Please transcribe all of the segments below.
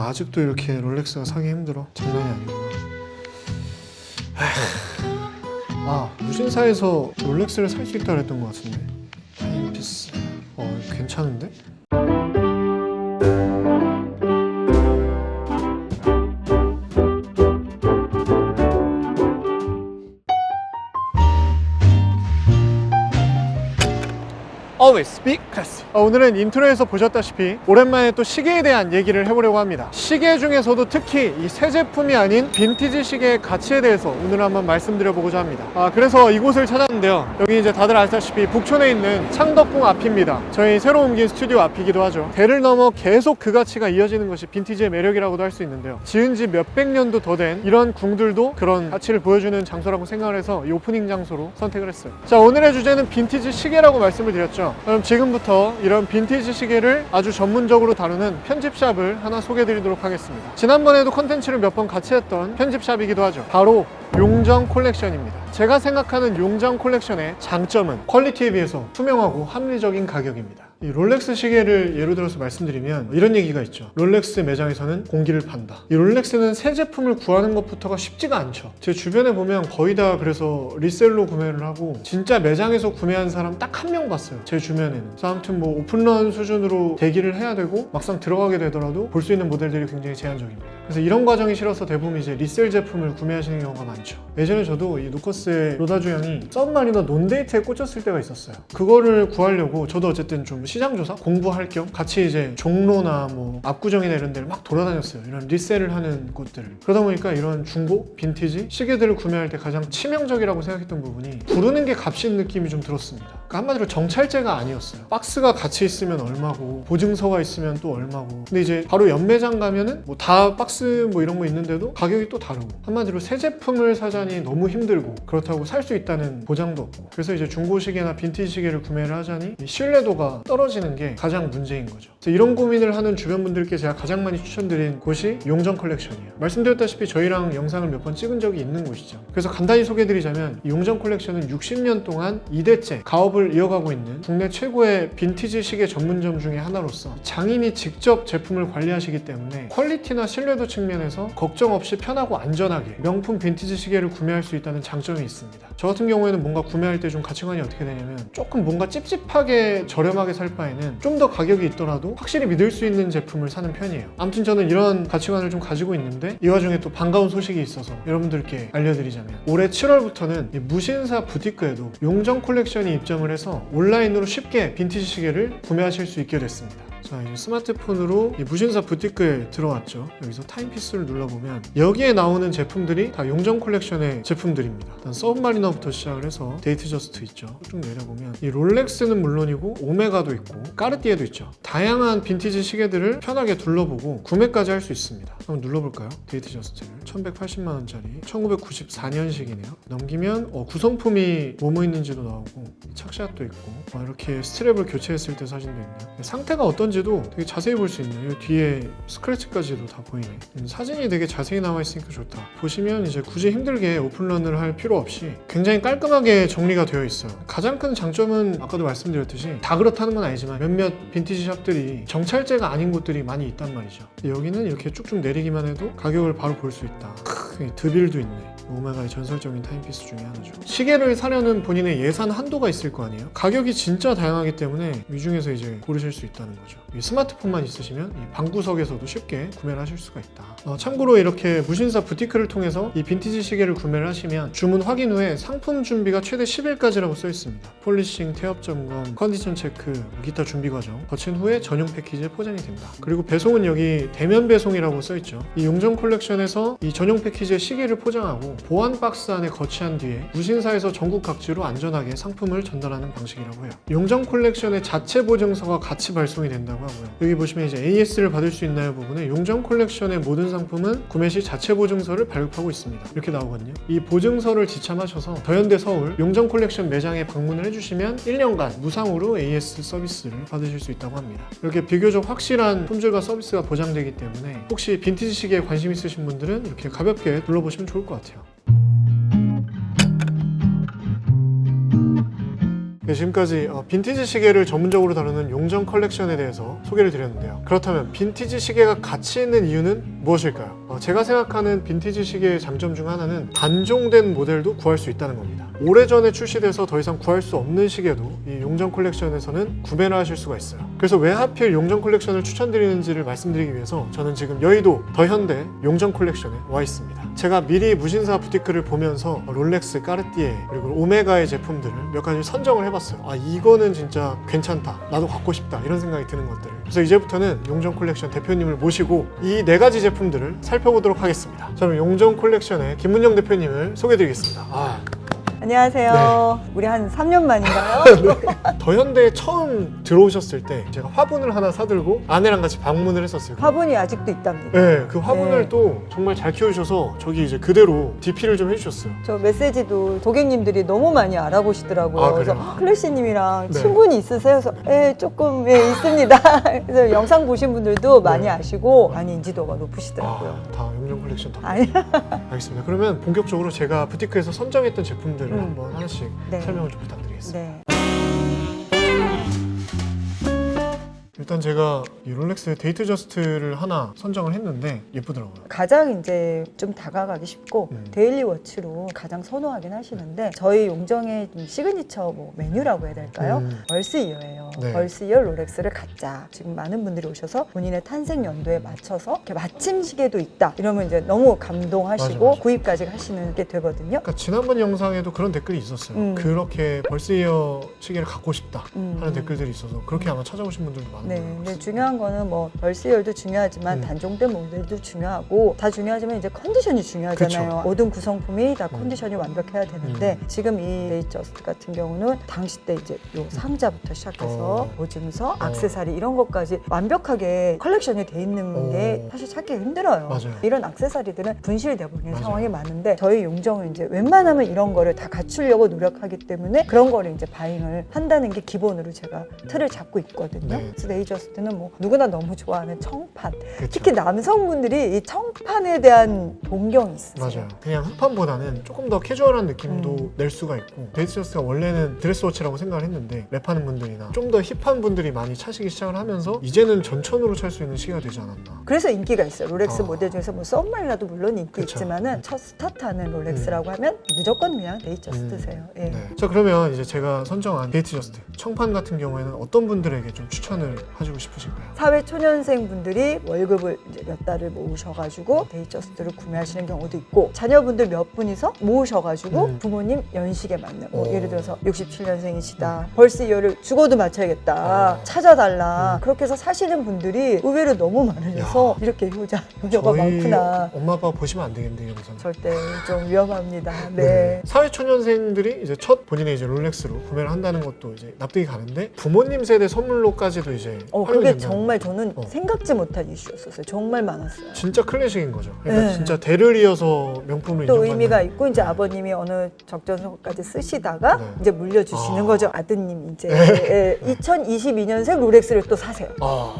아직도 이렇게 롤렉스가 사기 힘들어. 장난이 아니구나. 무신사에서 롤렉스를 살 수 있다 그랬던 것 같은데. 타임피스. 괜찮은데? Always be classy. 오늘은 인트로에서 보셨다시피 오랜만에 또 시계에 대한 얘기를 해보려고 합니다. 시계 중에서도 특히 이 새 제품이 아닌 빈티지 시계의 가치에 대해서 오늘 한번 말씀드려보고자 합니다. 그래서 이곳을 찾았는데요. 여기 이제 다들 아시다시피 북촌에 있는 창덕궁 앞입니다. 저희 새로 옮긴 스튜디오 앞이기도 하죠. 대를 넘어 계속 그 가치가 이어지는 것이 빈티지의 매력이라고도 할 수 있는데요. 지은 지 몇백 년도 더 된 이런 궁들도 그런 가치를 보여주는 장소라고 생각을 해서 이 오프닝 장소로 선택을 했어요. 자, 오늘의 주제는 빈티지 시계라고 말씀을 드렸죠. 그럼 지금부터 이런 빈티지 시계를 아주 전문적으로 다루는 편집샵을 하나 소개해드리도록 하겠습니다. 지난번에도 컨텐츠를 몇 번 같이 했던 편집샵이기도 하죠. 바로 용정 콜렉션입니다. 제가 생각하는 용정 콜렉션의 장점은 퀄리티에 비해서 투명하고 합리적인 가격입니다. 이 롤렉스 시계를 예로 들어서 말씀드리면 이런 얘기가 있죠. 롤렉스 매장에서는 공기를 판다. 이 롤렉스는 새 제품을 구하는 것부터가 쉽지가 않죠. 제 주변에 보면 거의 다 그래서 리셀로 구매를 하고 진짜 매장에서 구매한 사람 딱 한 명 봤어요. 제 주변에는. 그래서 아무튼 뭐 오픈런 수준으로 대기를 해야 되고 막상 들어가게 되더라도 볼 수 있는 모델들이 굉장히 제한적입니다. 그래서 이런 과정이 싫어서 대부분 이제 리셀 제품을 구매하시는 경우가 많죠. 예전에 저도 이 누커스의 로다주 형이 썸마리너 논데이트에 꽂혔을 때가 있었어요. 그거를 구하려고 저도 어쨌든 좀 시장조사? 공부할 겸 같이 이제 종로나 뭐 압구정이나 이런 데를 막 돌아다녔어요. 이런 리셀을 하는 곳들을. 그러다 보니까 이런 중고, 빈티지 시계들을 구매할 때 가장 치명적이라고 생각했던 부분이 부르는 게 값인 느낌이 좀 들었습니다. 그러니까 한마디로 정찰제가 아니었어요. 박스가 같이 있으면 얼마고 보증서가 있으면 또 얼마고. 근데 이제 바로 연매장 가면은 뭐 다 박스 뭐 이런 거 있는데도 가격이 또 다르고. 한마디로 새 제품을 사자니 너무 힘들고 그렇다고 살 수 있다는 보장도 없고. 그래서 이제 중고 시계나 빈티지 시계를 구매를 하자니 이 신뢰도가 떨어지는 게 가장 문제인 거죠. 그래서 이런 고민을 하는 주변 분들께 제가 가장 많이 추천드린 곳이 용정 콜렉션이에요. 말씀드렸다시피 저희랑 영상을 몇 번 찍은 적이 있는 곳이죠. 그래서 간단히 소개해드리자면 이 용정 콜렉션은 60년 동안 2대째 가업을 이어가고 있는 국내 최고의 빈티지 시계 전문점 중에 하나로서 장인이 직접 제품을 관리하시기 때문에 퀄리티나 신뢰도 측면에서 걱정 없이 편하고 안전하게 명품 빈티지 시계를 구매할 수 있다는 장점이 있습니다. 저 같은 경우에는 뭔가 구매할 때 좀 가치관이 어떻게 되냐면 조금 뭔가 찝찝하게 저렴하게 살 바에는 좀 더 가격이 있더라도 확실히 믿을 수 있는 제품을 사는 편이에요. 아무튼 저는 이런 가치관을 좀 가지고 있는데 이 와중에 또 반가운 소식이 있어서 여러분들께 알려드리자면 올해 7월부터는 무신사 부티크에도 용정 콜렉션이 입점을 해서 온라인으로 쉽게 빈티지 시계를 구매하실 수 있게 됐습니다. 자, 이제 스마트폰으로 이 무신사 부티크에 들어왔죠. 여기서 타임피스를 눌러보면 여기에 나오는 제품들이 다 용정 콜렉션의 제품들입니다. 일단 서브마리너부터 시작을 해서 데이트 저스트 있죠. 쭉 내려보면 이 롤렉스는 물론이고 오메가도 있고 까르띠에도 있죠. 다양한 빈티지 시계들을 편하게 둘러보고 구매까지 할 수 있습니다. 한번 눌러볼까요? 데이트 저스트를 1180만원짜리 1994년식이네요. 넘기면 구성품이 뭐뭐 있는지도 나오고 착샷도 있고 이렇게 스트랩을 교체했을 때 사진도 있네요. 상태가 어떤지도 되게 자세히 볼 수 있네요. 뒤에 스크래치까지도 다 보이네. 사진이 되게 자세히 나와 있으니까 좋다. 보시면 이제 굳이 힘들게 오픈런을 할 필요 없이 굉장히 깔끔하게 정리가 되어 있어요. 가장 큰 장점은 아까도 말씀드렸듯이 다 그렇다는 건 아니지만 몇몇 빈티지 샵들이 정찰제가 아닌 곳들이 많이 있단 말이죠. 여기는 이렇게 쭉쭉 내리기만 해도 가격을 바로 볼 수 있다. 드빌도 있네. 오메가의 전설적인 타임피스 중에 하나죠. 시계를 사려는 본인의 예산 한도가 있을 거 아니에요? 가격이 진짜 다양하기 때문에 이 중에서 이제 고르실 수 있다는 거죠. 이 스마트폰만 있으시면 이 방구석에서도 쉽게 구매를 하실 수가 있다. 참고로 이렇게 무신사 부티크를 통해서 이 빈티지 시계를 구매를 하시면 주문 확인 후에 상품 준비가 최대 10일까지라고 써 있습니다. 폴리싱, 태엽 점검, 컨디션 체크, 기타 준비 과정 거친 후에 전용 패키지에 포장이 됩니다. 그리고 배송은 여기 대면 배송이라고 써 있죠. 이 용정 콜렉션에서 이 전용 패키지에 시계를 포장하고 보안 박스 안에 거치한 뒤에 무신사에서 전국 각지로 안전하게 상품을 전달하는 방식이라고 해요. 용정 콜렉션의 자체 보증서가 같이 발송이 된다고 하고요. 여기 보시면 이제 AS를 받을 수 있나요 부분에 용정 콜렉션의 모든 상품은 구매 시 자체 보증서를 발급하고 있습니다. 이렇게 나오거든요. 이 보증서를 지참하셔서 더현대 서울 용정 콜렉션 매장에 방문을 해주시면 1년간 무상으로 AS 서비스를 받으실 수 있다고 합니다. 이렇게 비교적 확실한 품질과 서비스가 보장되기 때문에 혹시 빈티지 시계에 관심 있으신 분들은 이렇게 가볍게 둘러보시면 좋을 것 같아요. 네, 지금까지 빈티지 시계를 전문적으로 다루는 용정 컬렉션에 대해서 소개를 드렸는데요. 그렇다면 빈티지 시계가 가치 있는 이유는 무엇일까요? 제가 생각하는 빈티지 시계의 장점 중 하나는 단종된 모델도 구할 수 있다는 겁니다. 오래전에 출시돼서 더 이상 구할 수 없는 시계도 이 용정 컬렉션에서는 구매를 하실 수가 있어요. 그래서 왜 하필 용정 컬렉션을 추천드리는지를 말씀드리기 위해서 저는 지금 여의도 더현대 용정 컬렉션에 와 있습니다. 제가 미리 무신사 부티크를 보면서 롤렉스, 까르띠에 그리고 오메가의 제품들을 몇 가지 선정을 해봤어요. 아, 이거는 진짜 괜찮다, 나도 갖고 싶다, 이런 생각이 드는 것들을. 그래서 이제부터는 용정 콜렉션 대표님을 모시고 이 4가지 제품들을 살펴보도록 하겠습니다. 자, 그럼 용정 콜렉션의 김문영 대표님을 소개해드리겠습니다. 안녕하세요. 네. 우리 한 3년 만인가요? 네. 더현대에 처음 들어오셨을 때 제가 화분을 하나 사들고 아내랑 같이 방문을 했었어요. 화분이 아직도 있답니다. 네, 그 화분을 또 정말 잘 키우셔서 저기 이제 그대로 DP를 좀 해주셨어요. 저 메시지도 고객님들이 너무 많이 알아보시더라고요. 그래서 클래시님이랑 친분이 있으세요? 그래서 조금 있습니다. 그래서 영상 보신 분들도 많이 아시고 많이 인지도가 높으시더라고요. 다 용정 컬렉션 덕분에. 알겠습니다. 그러면 본격적으로 제가 부티크에서 선정했던 제품들 한번 하나씩 설명을 좀 부탁드리겠습니다. 네. 일단 제가 이 롤렉스 데이트 저스트를 하나 선정을 했는데 예쁘더라고요. 가장 이제 좀 다가가기 쉽고 데일리 워치로 가장 선호하긴 하시는데 저희 용정의 좀 시그니처 메뉴라고 해야 될까요? 벌스 이어예요. 네. 벌스 이어 롤렉스를 갖자. 지금 많은 분들이 오셔서 본인의 탄생 연도에 맞춰서 이렇게 마침 시계도 있다. 이러면 이제 너무 감동하시고 맞아. 구입까지 하시는 게 되거든요. 그러니까 지난번 영상에도 그런 댓글이 있었어요. 그렇게 벌스 이어 시계를 갖고 싶다 하는 댓글들이 있어서 그렇게 아마 찾아오신 분들도 많은 네, 근데 중요한 거는 벌스열도 중요하지만 단종된 모델도 중요하고 다 중요하지만 이제 컨디션이 중요하잖아요. 그쵸. 모든 구성품이 다 컨디션이 완벽해야 되는데 지금 이 데이저스트 같은 경우는 당시 때 이제 요 상자부터 시작해서 보증서, 액세서리 이런 것까지 완벽하게 컬렉션이 돼 있는 게 사실 찾기 힘들어요. 맞아요. 이런 액세서리들은 분실돼 버리는 상황이 많은데 저희 용정은 이제 웬만하면 이런 거를 다 갖추려고 노력하기 때문에 그런 거를 이제 바잉을 한다는 게 기본으로 제가 틀을 잡고 있거든요. 그래서 데이저스트는 누구나 너무 좋아하는 청판. 그쵸. 특히 남성분들이 이 청판에 대한 동경이 있으세요. 맞아요. 그냥 흑판보다는 조금 더 캐주얼한 느낌도 낼 수가 있고 데이트저스트가 원래는 드레스워치라고 생각을 했는데 랩하는 분들이나 좀 더 힙한 분들이 많이 차시기 시작을 하면서 이제는 전천후로 찰 수 있는 시계가 되지 않았나. 그래서 인기가 있어요. 롤렉스 모델 중에서 썸마일라도 물론 인기 그쵸. 있지만은 첫 스타트하는 롤렉스라고 하면 무조건 그냥 데이저스트세요. 예. 자, 그러면 이제 제가 선정한 데이트저스트 청판 같은 경우에는 어떤 분들에게 좀 추천을 해주고 싶으신가요? 사회 초년생 분들이 월급을 이제 몇 달을 모으셔가지고 데이저스트를 구매하시는 경우도 있고 자녀분들 몇 분이서 모으셔가지고 부모님 연식에 맞는 예를 들어서 67년생이시다 벌스 이어를 죽어도 맞춰야겠다 찾아달라 그렇게 해서 사시는 분들이 의외로 너무 많으셔서 이렇게 효자가 많구나. 엄마 아빠 보시면 안 되겠는데 영상. 절대 좀 위험합니다. 네. 사회 초년생들이 이제 첫 본인의 이제 롤렉스로 구매를 한다는 것도 이제 납득이 가는데 부모님 세대 선물로까지도 이제 그게 정말 저는 생각지 못한 이슈였었어요. 정말 많았어요. 진짜 클래식인 거죠. 그러니까 진짜 대를 이어서 명품으로 또 인정받는. 의미가 있고 이제 아버님이 어느 적정선까지 쓰시다가 이제 물려주시는 거죠. 아드님 이제 2022년생 롤렉스를 또 사세요.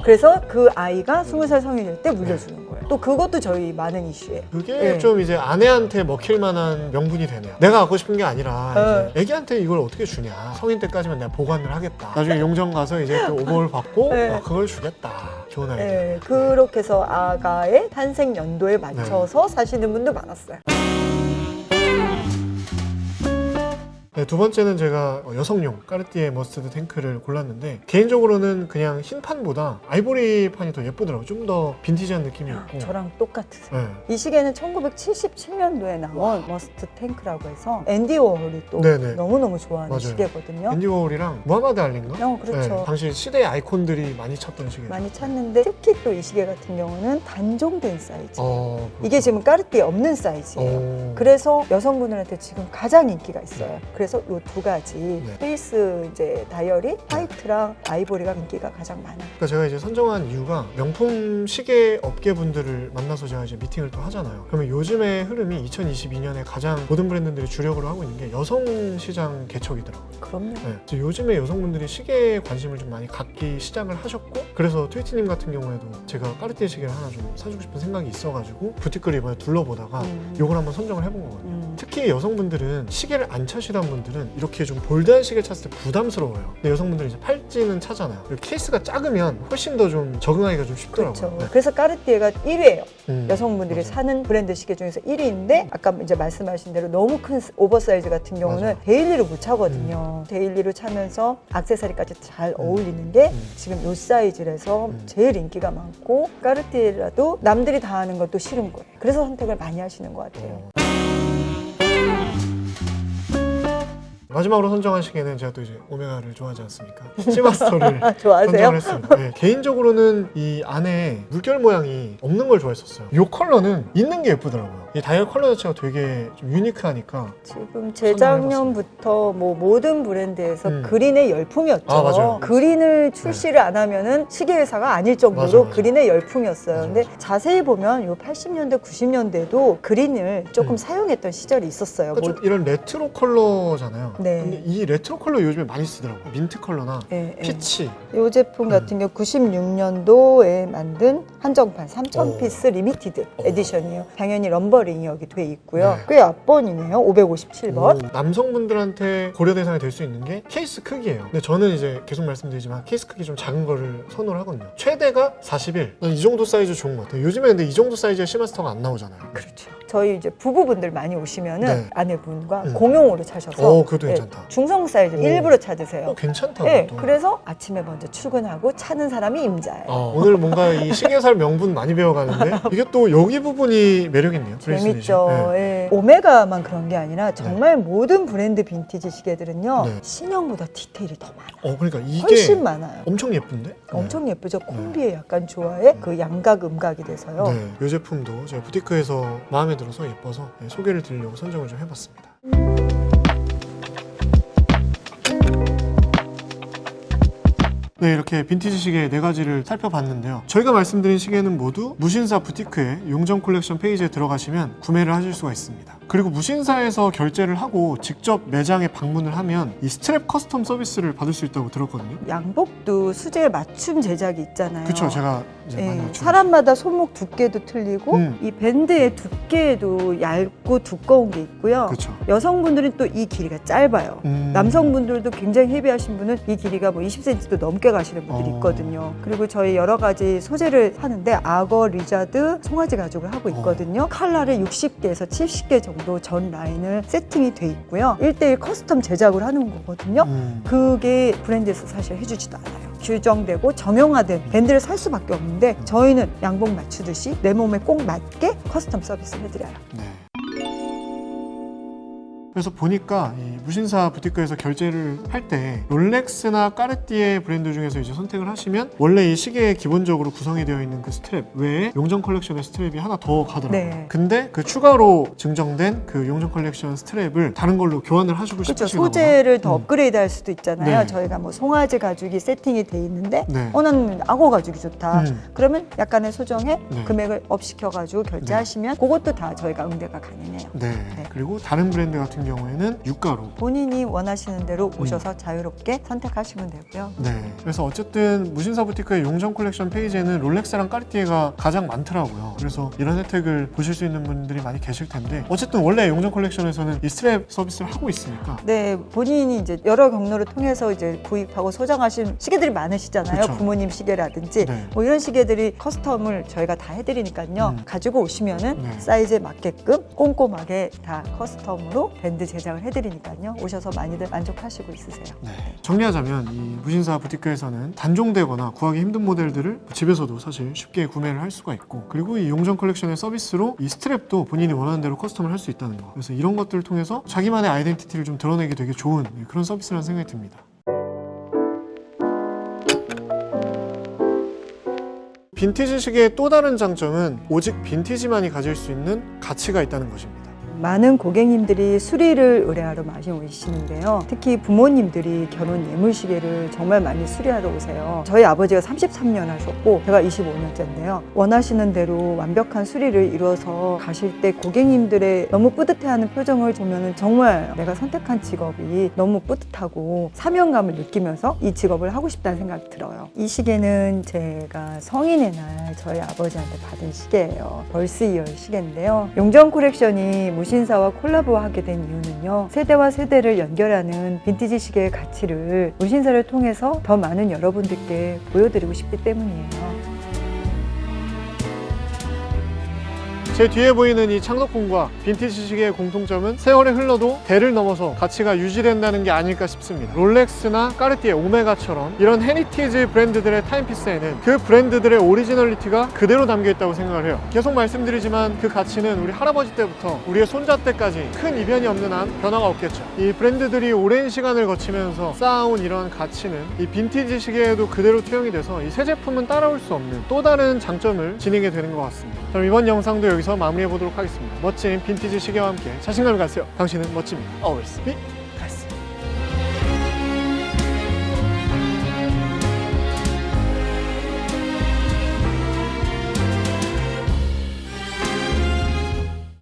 그래서 그 아이가 20살 성인이 될 때 물려주는 거예요. 또 그것도 저희 많은 이슈예요. 그게 좀 이제 아내한테 먹힐 만한 명분이 되네요. 내가 갖고 싶은 게 아니라 이제 애기한테 이걸 어떻게 주냐. 성인 때까지만 내가 보관을 하겠다. 나중에 용정 가서 이제 또 오버를 받고 그걸 주겠다. 좋은 아이디어. 그렇게 해서 아가의 탄생 연도에 맞춰서 사시는 분도 많았어요. 네, 두 번째는 제가 여성용 까르띠에 머스터드 탱크를 골랐는데 개인적으로는 그냥 흰 판보다 아이보리 판이 더 예쁘더라고요. 좀 더 빈티지한 느낌이 있고. 저랑 똑같으세요. 이 시계는 1977년도에 나온 머스트 탱크라고 해서 앤디 워홀이 또 너무너무 좋아하는 시계거든요. 앤디 워홀이랑 무하마드 알리인가? 그렇죠. 당시 시대의 아이콘들이 많이 찾던 시계. 많이 찾는데 특히 또 이 시계 같은 경우는 단종된 사이즈. 이게 지금 까르띠에 없는 사이즈예요. 그래서 여성분들한테 지금 가장 인기가 있어요. 그래서 이 두 가지 페이스 이제 다이어리 화이트랑 아이보리가 인기가 가장 많아요. 그러니까 제가 이제 선정한 이유가 명품 시계 업계 분들을 만나서 제가 이제 미팅을 또 하잖아요. 그러면 요즘의 흐름이 2022년에 가장 모든 브랜드들이 주력으로 하고 있는 게 여성 시장 개척이더라고요. 그럼요. 요즘에 여성분들이 시계에 관심을 좀 많이 갖기 시작을 하셨고 그래서 트위티님 같은 경우에도 제가 까르띠에 시계를 하나 좀 사주고 싶은 생각이 있어가지고 부티크를 이번에 둘러보다가 이걸 한번 선정을 해본 거거든요. 특히 여성분들은 시계를 안 차시던 남성분들은 이렇게 좀 볼드한 시계 찾을 때 부담스러워요. 근데 여성분들은 이제 팔찌는 차잖아요. 그리고 케이스가 작으면 훨씬 더 좀 적응하기가 좀 쉽더라고요. 그렇죠. 네. 그래서 까르띠에가 1위예요. 음, 여성분들이 맞아요. 사는 브랜드 시계 중에서 1위인데 아까 이제 말씀하신 대로 너무 큰 오버사이즈 같은 경우는 맞아요. 데일리로 못 차거든요. 데일리로 차면서 액세서리까지 잘 어울리는 게 지금 이 사이즈라서 제일 인기가 많고 까르띠에라도 남들이 다 하는 것도 싫은 거예요. 그래서 선택을 많이 하시는 것 같아요. 마지막으로 선정한 시계는 제가 또 이제 오메가를 좋아하지 않습니까? 시마스터를 좋아하세요? 선정을 했습니다. 네, 개인적으로는 이 안에 물결 모양이 없는 걸 좋아했었어요. 이 컬러는 있는 게 예쁘더라고요. 이 다이얼 컬러 자체가 되게 좀 유니크하니까 지금 재작년부터 뭐 모든 브랜드에서 그린의 열풍이었죠. 아, 맞아요. 그린을 출시를 안 하면은 시계 회사가 아닐 정도로 맞아, 맞아. 그린의 열풍이었어요. 맞아, 근데 맞아. 자세히 보면 요 80년대, 90년대도 그린을 조금 사용했던 시절이 있었어요. 그러니까 좀 이런 레트로 컬러잖아요. 네. 근데 이 레트로 컬러 요즘에 많이 쓰더라고요. 민트 컬러나 예, 예. 피치. 이 제품 같은 경우 96년도에 만든 한정판 3000피스 리미티드 에디션이에요. 당연히 럼버링이 여기 돼 있고요. 네. 꽤 앞번이네요. 557번. 남성분들한테 고려 대상이 될 수 있는 게 케이스 크기예요. 근데 저는 이제 계속 말씀드리지만 케이스 크기 좀 작은 거를 선호를 하거든요. 최대가 41. 난 이 정도 사이즈 좋은 것 같아요. 요즘에 근데 이 정도 사이즈의 시마스터가 안 나오잖아요. 그렇죠. 저희 이제 부부분들 많이 오시면은 네. 아내분과 공용으로 차셔서 그것도 괜찮다. 중성 사이즈 오. 일부러 찾으세요. 괜찮다. 네, 그것도. 그래서 아침에 먼저 출근하고 차는 사람이 임자예요. 오늘 뭔가 이 시계살 명분 많이 배워가는데 이게 또 여기 부분이 매력있네요. 재밌죠. 브레이슬릿이. 예. 오메가만 그런 게 아니라 정말 모든 브랜드 빈티지 시계들은요 네. 신형보다 디테일이 더 많아요. 그러니까 이게 훨씬 많아요. 엄청 예쁜데? 엄청 예쁘죠. 콤비에 약간 좋아해. 그 양각 음각이 돼서요. 네, 이 제품도 제가 부티크에서 마음에 들어서 예뻐서 소개를 드리려고 선정을 좀 해봤습니다. 네, 이렇게 빈티지 시계 4가지를 살펴봤는데요. 저희가 말씀드린 시계는 모두 무신사 부티크의 용정 콜렉션 페이지에 들어가시면 구매를 하실 수가 있습니다. 그리고 무신사에서 결제를 하고 직접 매장에 방문을 하면 이 스트랩 커스텀 서비스를 받을 수 있다고 들었거든요. 양복도 수제 맞춤 제작이 있잖아요. 그쵸, 제가 이제 많이 예, 맞추고 사람마다 손목 두께도 틀리고 음. 이 밴드의 두께도 얇고 두꺼운 게 있고요. 그쵸. 여성분들은 또 이 길이가 짧아요. 남성분들도 굉장히 헤비하신 분은 이 길이가 뭐 20cm도 넘게 가시는 분들이 있거든요. 그리고 저희 여러 가지 소재를 하는데 악어, 리자드, 송아지 가죽을 하고 있거든요. 컬러를 60개에서 70개 정도 전 라인을 세팅이 돼 있고요. 1:1 커스텀 제작을 하는 거거든요. 그게 브랜드에서 사실 해주지도 않아요. 규정되고 정형화된 밴드를 살 수밖에 없는데 저희는 양복 맞추듯이 내 몸에 꼭 맞게 커스텀 서비스를 해드려요. 네. 그래서 보니까 이 무신사 부티크에서 결제를 할 때 롤렉스나 까르띠에 브랜드 중에서 이제 선택을 하시면 원래 이 시계에 기본적으로 구성이 되어 있는 그 스트랩 외에 용정 컬렉션의 스트랩이 하나 더 가더라고요. 네. 근데 그 추가로 증정된 그 용정 컬렉션 스트랩을 다른 걸로 교환을 하시고 그렇죠. 싶으시거나 소재를 더 업그레이드 할 수도 있잖아요. 네. 저희가 뭐 송아지 가죽이 세팅이 돼 있는데 네. 난 악어 가죽이 좋다. 그러면 약간의 소정에 네. 금액을 업시켜가지고 결제하시면 그것도 다 저희가 응대가 가능해요. 네. 네. 그리고 다른 브랜드 같은 경우에는 유가로 본인이 원하시는 대로 오셔서 자유롭게 선택하시면 되고요. 네. 그래서 어쨌든 무신사 부티크의 용정 콜렉션 페이지에는 롤렉스랑 까르띠에가 가장 많더라고요. 그래서 이런 혜택을 보실 수 있는 분들이 많이 계실 텐데 어쨌든 원래 용정 콜렉션에서는 이 스트랩 서비스를 하고 있으니까 네, 본인이 이제 여러 경로를 통해서 이제 구입하고 소장하신 시계들이 많으시잖아요. 그쵸. 부모님 시계라든지 네. 뭐 이런 시계들이 커스텀을 저희가 다 해드리니까요. 가지고 오시면은 네. 사이즈에 맞게끔 꼼꼼하게 다 커스텀으로 밴드 제작을 해드리니까요. 오셔서 많이들 만족하시고 있으세요. 네. 정리하자면 이 무신사 부티크에서는 단종되거나 구하기 힘든 모델들을 집에서도 사실 쉽게 구매를 할 수가 있고 그리고 이 용정 컬렉션의 서비스로 이 스트랩도 본인이 원하는 대로 커스텀을 할 수 있다는 거. 그래서 이런 것들을 통해서 자기만의 아이덴티티를 좀 드러내기 되게 좋은 그런 서비스라는 생각이 듭니다. 빈티지 시계의 또 다른 장점은 오직 빈티지만이 가질 수 있는 가치가 있다는 것입니다. 많은 고객님들이 수리를 의뢰하러 많이 오시는데요. 특히 부모님들이 결혼 예물시계를 정말 많이 수리하러 오세요. 저희 아버지가 33년 하셨고 제가 25년째인데요. 원하시는 대로 완벽한 수리를 이뤄서 가실 때 고객님들의 너무 뿌듯해하는 표정을 보면 정말 내가 선택한 직업이 너무 뿌듯하고 사명감을 느끼면서 이 직업을 하고 싶다는 생각이 들어요. 이 시계는 제가 성인의 날 저희 아버지한테 받은 시계예요. 벌스이어 시계인데요. 용정 콜렉션이 무신사와 콜라보하게 된 이유는요, 세대와 세대를 연결하는 빈티지 시계의 가치를 무신사를 통해서 더 많은 여러분들께 보여드리고 싶기 때문이에요. 제 뒤에 보이는 이 창덕궁과 빈티지 시계의 공통점은 세월이 흘러도 대를 넘어서 가치가 유지된다는 게 아닐까 싶습니다. 롤렉스나 까르띠에, 오메가처럼 이런 헤리티지 브랜드들의 타임피스에는 그 브랜드들의 오리지널리티가 그대로 담겨 있다고 생각을 해요. 계속 말씀드리지만 그 가치는 우리 할아버지 때부터 우리의 손자 때까지 큰 이변이 없는 한 변화가 없겠죠. 이 브랜드들이 오랜 시간을 거치면서 쌓아온 이러한 가치는 이 빈티지 시계에도 그대로 투영이 돼서 이 새 제품은 따라올 수 없는 또 다른 장점을 지니게 되는 것 같습니다. 그럼 이번 영상도 여기서 마무리해 보도록 하겠습니다. 멋진 빈티지 시계와 함께 자신감을 가지세요. 당신은 멋집니다. Always be